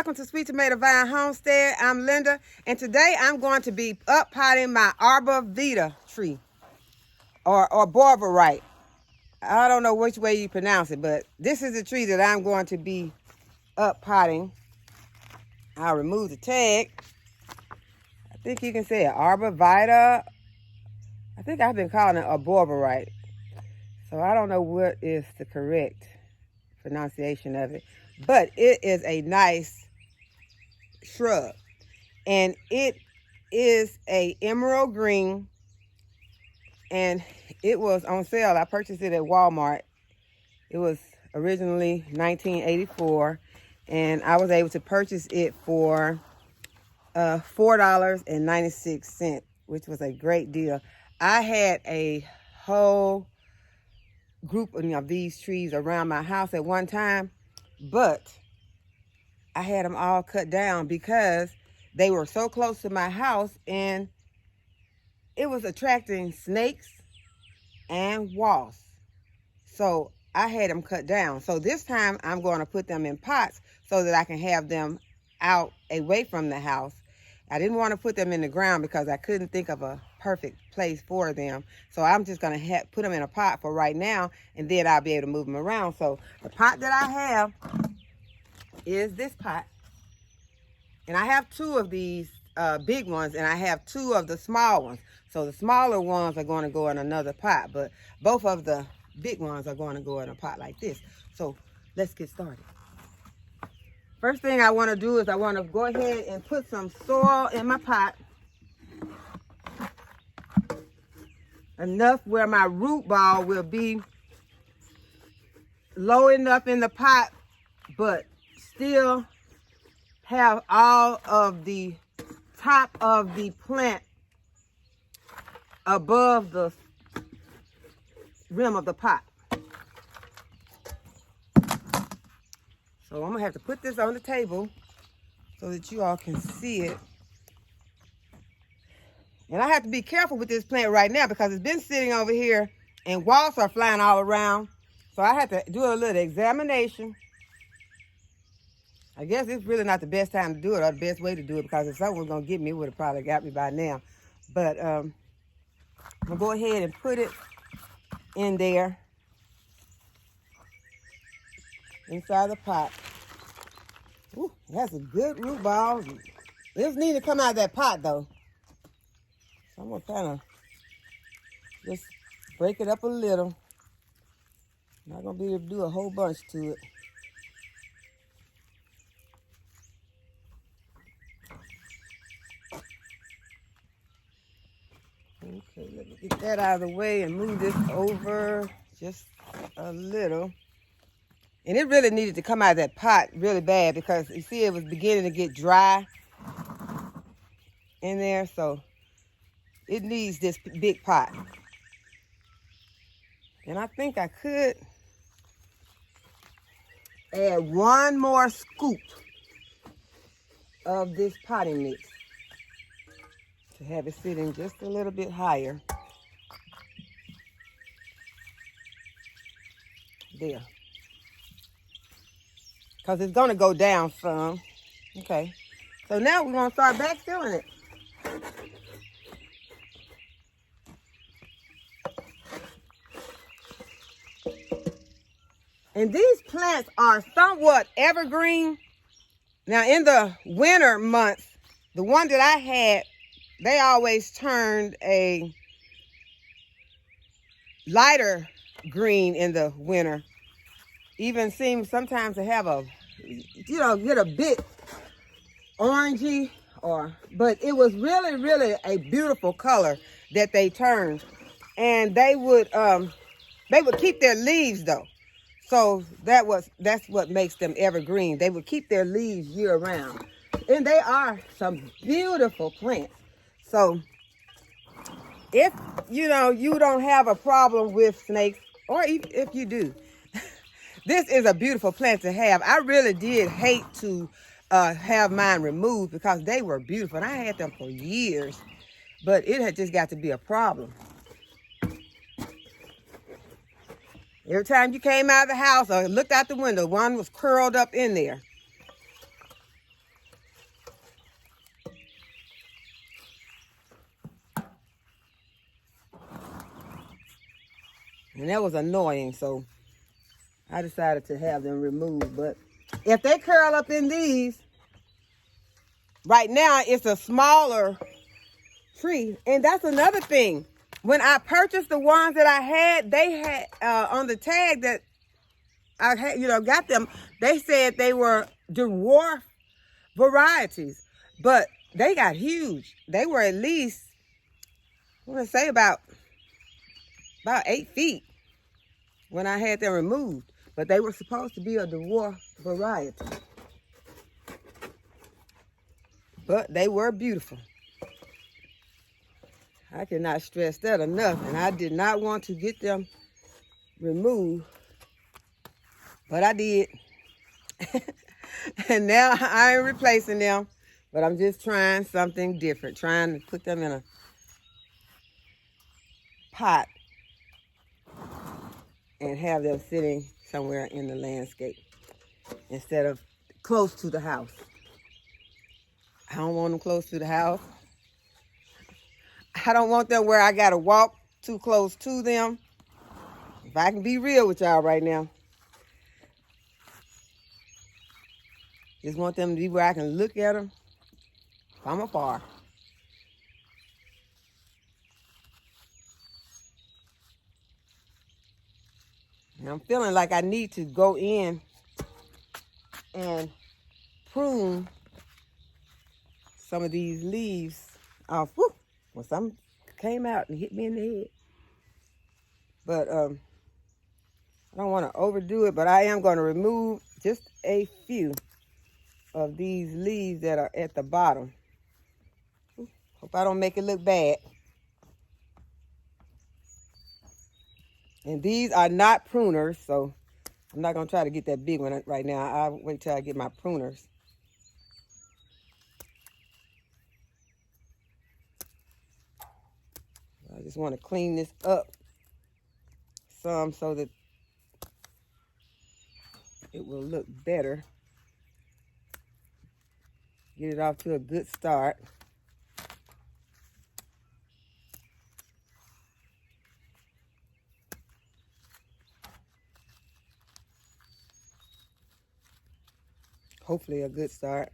welcome to Sweet Tomato Vine Homestead. I'm Linda, and today I'm going to be up-potting my Arborvitae tree, or Arborvitae. I don't know which way you pronounce it, but this is the tree that I'm going to be up-potting. I'll remove the tag. I think you can say it, Arborvitae. I think I've been calling it Arborvitae, so I don't know what is the correct pronunciation of it, but it is a nice shrub, and it is a emerald green, and it was on sale. I purchased it at Walmart. It was originally $19.84, and I was able to purchase it for $4.96, which was a great deal. I had a whole group of these trees around my house at one time, but I had them all cut down because they were so close to my house and it was attracting snakes and wasps. So I had them cut down. So this time I'm going to put them in pots so that I can have them out away from the house. I didn't want to put them in the ground because I couldn't think of a perfect place for them. So I'm just going to put them in a pot for right now, and then I'll be able to move them around. So the pot that I have is this pot, and I have two of these big ones, and I have two of the small ones. So the smaller ones are going to go in another pot, but both of the big ones are going to go in a pot like this. So let's get started. First thing I want to do is I want to go ahead and put some soil in my pot, enough where my root ball will be low enough in the pot, but still have all of the top of the plant above the rim of the pot. So I'm gonna have to put this on the table so that you all can see it. And I have to be careful with this plant right now because it's been sitting over here and wasps are flying all around. So I have to do a little examination. I guess it's really not the best time to do it or the best way to do it, because if someone was going to get me, it would have probably got me by now. But I'm going to go ahead and put it in there, inside the pot. Ooh, that's a good root ball. This needs to come out of that pot, though. So I'm going to kind of just break it up a little. Not going to be able to do a whole bunch to it. Okay, let me get that out of the way and move this over just a little. And it really needed to come out of that pot really bad because you see it was beginning to get dry in there. So it needs this big pot. And I think I could add one more scoop of this potting mix to have it sitting just a little bit higher. There. Because it's going to go down some. Okay. So now we're going to start backfilling it. And these plants are somewhat evergreen. Now in the winter months, the one that I had, they always turned a lighter green in the winter. Even seems sometimes to have a, get a bit orangey, but it was really, really a beautiful color that they turned. And they would keep their leaves though. So that's what makes them evergreen. They would keep their leaves year round. And they are some beautiful plants. So if you don't have a problem with snakes, or if you do, this is a beautiful plant to have. I really did hate to have mine removed because they were beautiful. And I had them for years, but it had just got to be a problem. Every time you came out of the house or looked out the window, one was curled up in there. And that was annoying, so I decided to have them removed. But if they curl up in these, right now it's a smaller tree. And that's another thing. When I purchased the ones that I had, they had on the tag that I had, got them, they said they were dwarf varieties, but they got huge. They were at least, I want to say about 8 feet when I had them removed, but they were supposed to be a dwarf variety. But they were beautiful. I cannot stress that enough, and I did not want to get them removed, but I did. And now I am replacing them, but I'm just trying something different, trying to put them in a pot and have them sitting somewhere in the landscape instead of close to the house. I don't want them close to the house. I don't want them where I got to walk too close to them. If I can be real with y'all right now. Just want them to be where I can look at them from afar. And I'm feeling like I need to go in and prune some of these leaves off. Woo! Well, some came out and hit me in the head. But I don't want to overdo it, but I am going to remove just a few of these leaves that are at the bottom. Hope I don't make it look bad. And these are not pruners, so I'm not going to try to get that big one right now. I'll wait till I get my pruners. I just want to clean this up some so that it will look better. Get it off to a good start. Hopefully a good start.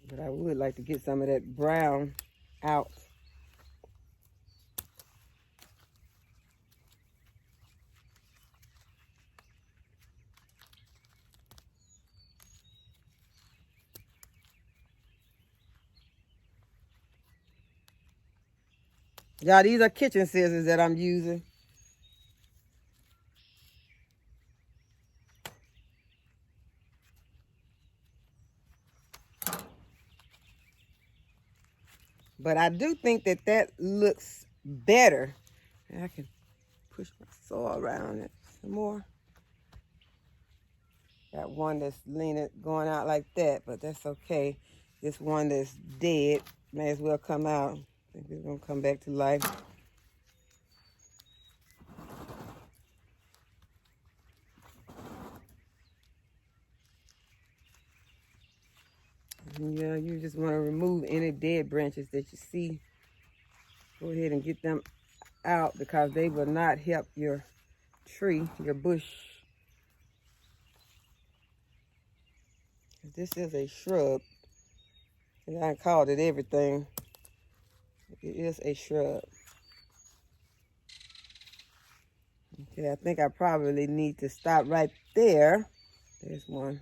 But I would like to get some of that brown out. Y'all, these are kitchen scissors that I'm using. But I do think that that looks better. And I can push my saw around it some more. Got one that's leaning, going out like that, but that's okay. This one that's dead may as well come out. I think it's gonna come back to life. Yeah, you just want to remove any dead branches that you see. Go ahead and get them out because they will not help your tree, your bush. This is a shrub. And I called it everything. It is a shrub. Okay, I think I probably need to stop right there. There's one.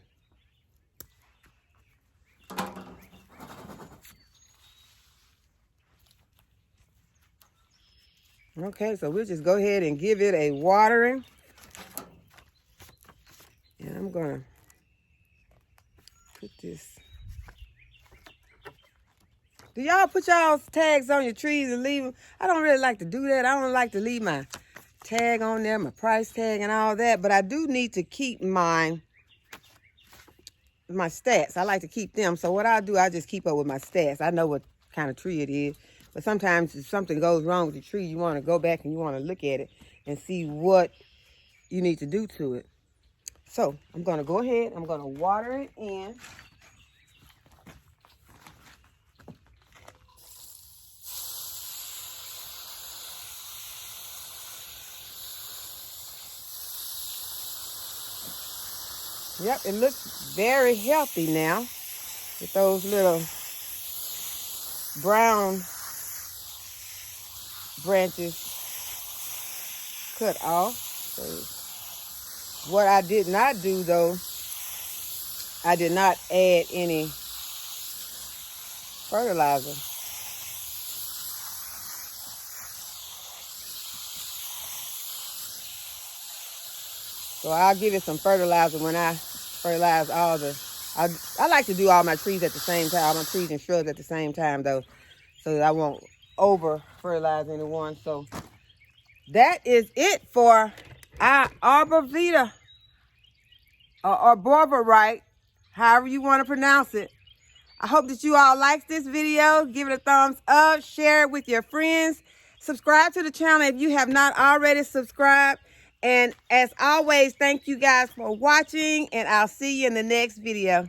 Okay, so we'll just go ahead and give it a watering. And I'm gonna put this. Do y'all put y'all's tags on your trees and leave them? I don't really like to do that. I don't like to leave my tag on there, my price tag and all that, but I do need to keep my stats. I like to keep them. So what I do, I just keep up with my stats. I know what kind of tree it is. But sometimes if something goes wrong with the tree, you want to go back and you want to look at it and see what you need to do to it. So I'm going to go ahead. I'm going to water it in. Yep, it looks very healthy now with those little brown branches cut off. So what I did not do though, I did not add any fertilizer. So I'll give it some fertilizer when I fertilize all the, I like to do all my trees at the same time, all my trees and shrubs at the same time though, so that I won't over fertilize any one. So that is it for our Arborvitae, or Arborvitae, however you want to pronounce it. I hope that you all like this video. Give it a thumbs up, share it with your friends. Subscribe to the channel if you have not already subscribed. And as always, thank you guys for watching, and I'll see you in the next video.